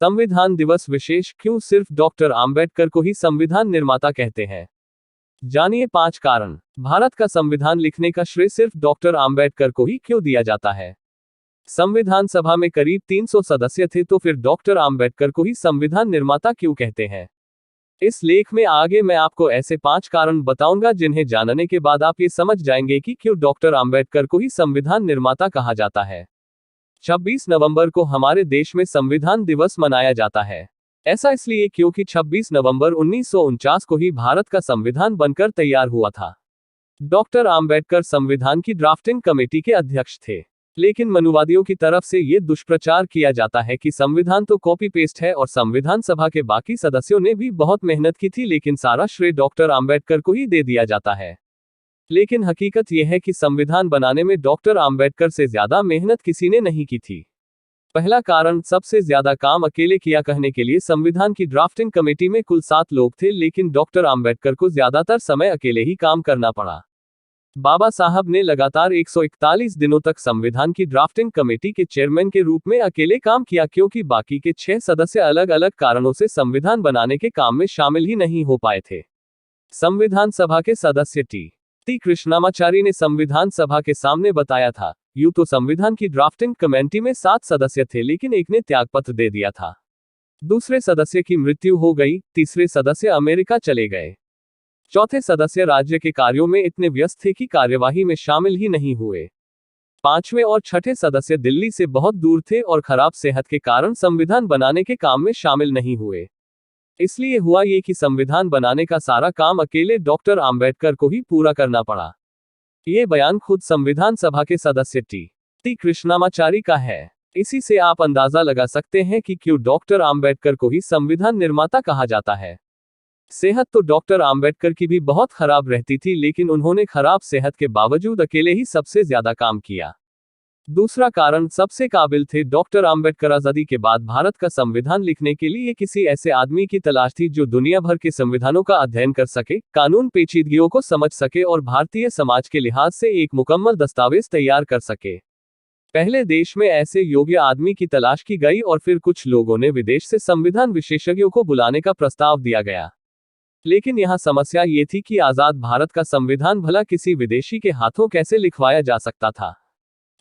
संविधान दिवस विशेष क्यों सिर्फ डॉक्टर आम्बेडकर को ही संविधान निर्माता कहते हैं? जानिए 5 कारण। भारत का संविधान लिखने का श्रेय सिर्फ डॉक्टर आम्बेडकर को ही क्यों दिया जाता है? संविधान सभा में करीब 300 सदस्य थे, तो फिर डॉक्टर आम्बेडकर को ही संविधान निर्माता क्यों कहते हैं? इस लेख में आगे मैं आपको ऐसे 5 कारण बताऊंगा जिन्हें जानने के बाद आप ये समझ जाएंगे कि क्यों डॉक्टर आम्बेडकर को ही संविधान निर्माता कहा जाता है। 26 नवंबर को हमारे देश में संविधान दिवस मनाया जाता है। ऐसा इसलिए क्योंकि 26 नवंबर 1949 को ही भारत का संविधान बनकर तैयार हुआ था। डॉक्टर आम्बेडकर संविधान की ड्राफ्टिंग कमेटी के अध्यक्ष थे, लेकिन मनुवादियों की तरफ से यह दुष्प्रचार किया जाता है कि संविधान तो कॉपी पेस्ट है और संविधान सभा के बाकी सदस्यों ने भी बहुत मेहनत की थी, लेकिन सारा श्रेय डॉक्टर आम्बेडकर को ही दे दिया जाता है। लेकिन हकीकत यह है कि संविधान बनाने में डॉक्टर आम्बेडकर से ज्यादा मेहनत किसी ने नहीं की थी। पहला कारण, सबसे ज्यादा काम अकेले किया। कहने के लिए संविधान की ड्राफ्टिंग कमेटी में कुल 7 लोग थे, लेकिन डॉक्टर आम्बेडकर को ज्यादातर समय अकेले ही काम करना पड़ा। बाबा साहब ने लगातार 141 दिनों तक संविधान की ड्राफ्टिंग कमेटी के चेयरमैन के रूप में अकेले काम किया, क्योंकि बाकी के 6 सदस्य अलग अलग कारणों से संविधान बनाने के काम में शामिल ही नहीं हो पाए थे। संविधान सभा के सदस्य टी कृष्णामाचारी ने संविधान सभा के सामने बताया था, यूं तो संविधान की ड्राफ्टिंग कमेटी में 7 सदस्य थे, लेकिन एक ने त्यागपत्र दे दिया था। दूसरे सदस्य की मृत्यु हो गई, तीसरे सदस्य अमेरिका चले गए, चौथे सदस्य राज्य के कार्यों में इतने व्यस्त थे कि कार्यवाही में शामिल ही नहीं हुए, पांचवें और छठे सदस्य दिल्ली से बहुत दूर थे और खराब सेहत के कारण संविधान बनाने के काम में शामिल नहीं हुए। इसलिए हुआ ये कि संविधान बनाने का सारा काम अकेले डॉक्टर आम्बेडकर को ही पूरा करना पड़ा। ये बयान खुद संविधान सभा के सदस्य टी कृष्णामाचारी का है। इसी से आप अंदाजा लगा सकते हैं कि क्यों डॉक्टर आम्बेडकर को ही संविधान निर्माता कहा जाता है। सेहत तो डॉक्टर आम्बेडकर की भी बहुत खराब रहती थी, लेकिन उन्होंने खराब सेहत के बावजूद अकेले ही सबसे ज्यादा काम किया। दूसरा कारण, सबसे काबिल थे डॉक्टर आम्बेडकर। आजादी के बाद भारत का संविधान लिखने के लिए किसी ऐसे आदमी की तलाश थी जो दुनिया भर के संविधानों का अध्ययन कर सके, कानून पेचीदगियों को समझ सके और भारतीय समाज के लिहाज से एक मुकम्मल दस्तावेज तैयार कर सके। पहले देश में ऐसे योग्य आदमी की तलाश की गई और फिर कुछ लोगों ने विदेश से संविधान विशेषज्ञों को बुलाने का प्रस्ताव दिया गया। लेकिन यहाँ समस्या ये थी कि आजाद भारत का संविधान भला किसी विदेशी के हाथों कैसे लिखवाया जा सकता था।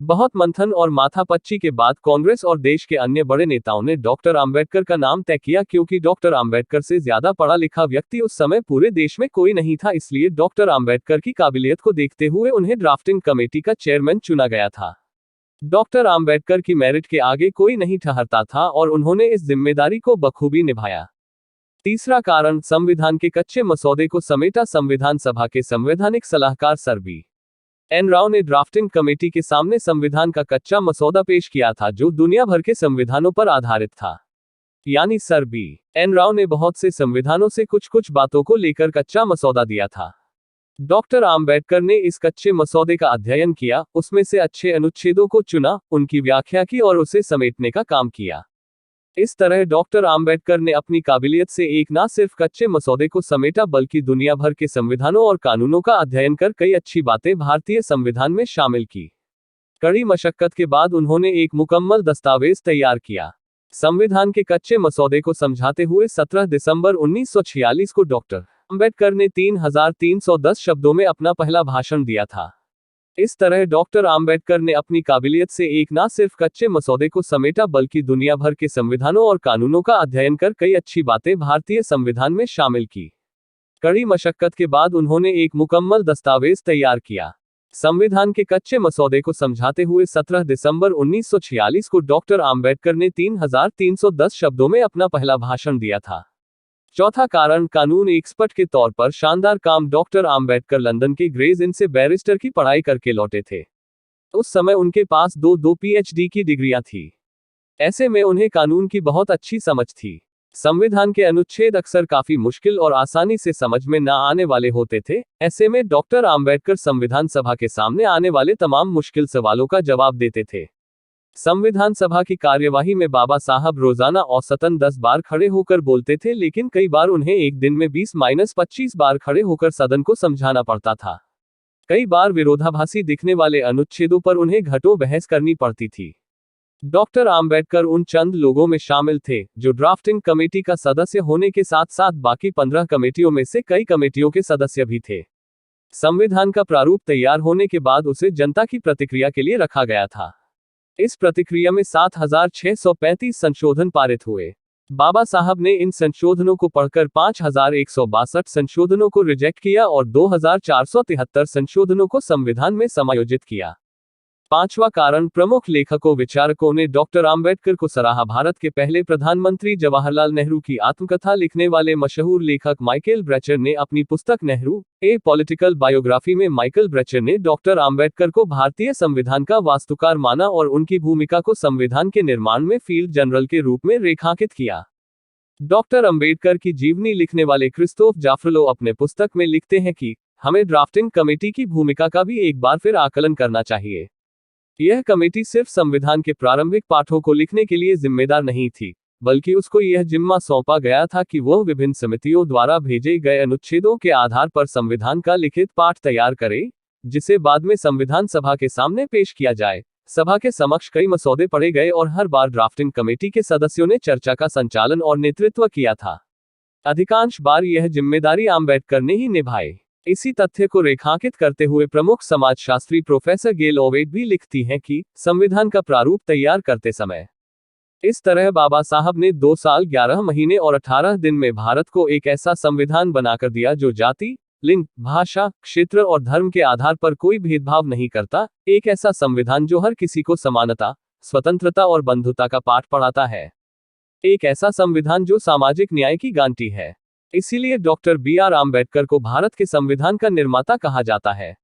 बहुत मंथन और माथापच्ची के बाद कांग्रेस और देश के अन्य बड़े नेताओं ने डॉक्टर आम्बेडकर का नाम तय किया, क्योंकि डॉक्टर आम्बेडकर से ज्यादा पढ़ा लिखा व्यक्ति उस समय पूरे देश में कोई नहीं था। इसलिए डॉक्टर आम्बेडकर की काबिलियत को देखते हुए उन्हें ड्राफ्टिंग कमेटी का चेयरमैन चुना गया था। डॉक्टर आम्बेडकर की मेरिट के आगे कोई नहीं ठहरता था और उन्होंने इस जिम्मेदारी को बखूबी निभाया। तीसरा कारण, संविधान के कच्चे मसौदे को समेटा। संविधान सभा के संवैधानिक सलाहकार सर बी.एन. राव ने ड्राफ्टिंग कमेटी के सामने संविधान का कच्चा मसौदा पेश किया था, जो दुनिया भर के संविधानों पर आधारित था। यानी सर बी.एन. राव ने बहुत से संविधानों से कुछ कुछ बातों को लेकर कच्चा मसौदा दिया था। डॉक्टर आम्बेडकर ने इस कच्चे मसौदे का अध्ययन किया, उसमें से अच्छे अनुच्छेदों को चुना, उनकी व्याख्या की और उसे समेटने का काम किया। इस तरह डॉक्टर आम्बेडकर ने अपनी काबिलियत से एक न सिर्फ कच्चे मसौदे को समेटा, बल्कि दुनिया भर के संविधानों और कानूनों का अध्ययन कर कई अच्छी बातें भारतीय संविधान में शामिल की। कड़ी मशक्कत के बाद उन्होंने एक मुकम्मल दस्तावेज तैयार किया। संविधान के कच्चे मसौदे को समझाते हुए 17 दिसंबर 1946 को डॉक्टर आम्बेडकर ने 3310 शब्दों में अपना पहला भाषण दिया था। इस तरह डॉक्टर आम्बेडकर ने अपनी काबिलियत से एक न सिर्फ कच्चे मसौदे को समेटा, बल्कि दुनिया भर के संविधानों और कानूनों का अध्ययन कर कई अच्छी बातें भारतीय संविधान में शामिल की। कड़ी मशक्कत के बाद उन्होंने एक मुकम्मल दस्तावेज तैयार किया। संविधान के कच्चे मसौदे को समझाते हुए 17 दिसंबर 1946 को डॉक्टर आम्बेडकर ने 3310 शब्दों में अपना पहला भाषण दिया था। चौथा कारण, कानून एक्सपर्ट के तौर पर शानदार काम। डॉक्टर आम्बेडकर लंदन के ग्रेज इन से बैरिस्टर की पढ़ाई करके लौटे थे। उस समय उनके पास दो पीएचडी की डिग्रियां थी। ऐसे में उन्हें कानून की बहुत अच्छी समझ थी। संविधान के अनुच्छेद अक्सर काफी मुश्किल और आसानी से समझ में न आने वाले होते थे। ऐसे में डॉक्टर आम्बेडकर संविधान सभा के सामने आने वाले तमाम मुश्किल सवालों का जवाब देते थे। संविधान सभा की कार्यवाही में बाबा साहब रोजाना औसतन 10 बार खड़े होकर बोलते थे, लेकिन कई बार उन्हें एक दिन में 20-25 बार खड़े होकर सदन को समझाना पड़ता था। कई बार विरोधाभासी दिखने वाले अनुच्छेदों पर उन्हें घंटों बहस करनी पड़ती थी। डॉक्टर आम्बेडकर उन चंद लोगों में शामिल थे जो ड्राफ्टिंग कमेटी का सदस्य होने के साथ साथ बाकी 15 कमेटियों में से कई कमेटियों के सदस्य भी थे। संविधान का प्रारूप तैयार होने के बाद उसे जनता की प्रतिक्रिया के लिए रखा गया था। इस प्रतिक्रिया में 7,635 संशोधन पारित हुए। बाबा साहब ने इन संशोधनों को पढ़कर 5,162 संशोधनों को रिजेक्ट किया और 2,473 संशोधनों को संविधान में समायोजित किया। पांचवा कारण, प्रमुख लेखकों विचारकों ने डॉक्टर आम्बेडकर को सराहा। भारत के पहले प्रधानमंत्री जवाहरलाल नेहरू की आत्मकथा लिखने वाले मशहूर लेखक माइकल ब्रेचर ने अपनी पुस्तक नेहरू ए पॉलिटिकल बायोग्राफी में माइकल ब्रेचर ने डॉक्टर आम्बेडकर को भारतीय संविधान का वास्तुकार माना और उनकी भूमिका को संविधान के निर्माण में फील्ड जनरल के रूप में रेखांकित किया। डॉक्टर आम्बेडकर की जीवनी लिखने वाले क्रिस्तोफ जाफरलो अपने पुस्तक में लिखते हैं कि हमें ड्राफ्टिंग कमेटी की भूमिका का भी एक बार फिर आकलन करना चाहिए। यह कमेटी सिर्फ संविधान के प्रारंभिक पाठों को लिखने के लिए जिम्मेदार नहीं थी, बल्कि उसको यह जिम्मा सौंपा गया था कि वह विभिन्न समितियों द्वारा भेजे गए अनुच्छेदों के आधार पर संविधान का लिखित पाठ तैयार करे, जिसे बाद में संविधान सभा के सामने पेश किया जाए। सभा के समक्ष कई मसौदे पढ़े गए और हर बार ड्राफ्टिंग कमेटी के सदस्यों ने चर्चा का संचालन और नेतृत्व किया था। अधिकांश बार यह जिम्मेदारी आम्बेडकर ने ही निभाई। इसी तथ्य को रेखांकित करते हुए प्रमुख समाजशास्त्री प्रोफेसर गेल ओवेट भी लिखती हैं कि संविधान का प्रारूप तैयार करते समय इस तरह बाबा साहब ने 2 साल 11 महीने और 18 दिन में भारत को एक ऐसा संविधान बनाकर दिया जो जाति, लिंग, भाषा, क्षेत्र और धर्म के आधार पर कोई भेदभाव नहीं करता। एक ऐसा संविधान जो हर किसी को समानता, स्वतंत्रता और बंधुता का पाठ पढ़ाता है। एक ऐसा संविधान जो सामाजिक न्याय की गारंटी है। इसीलिए डॉक्टर बी आर आम्बेडकर को भारत के संविधान का निर्माता कहा जाता है।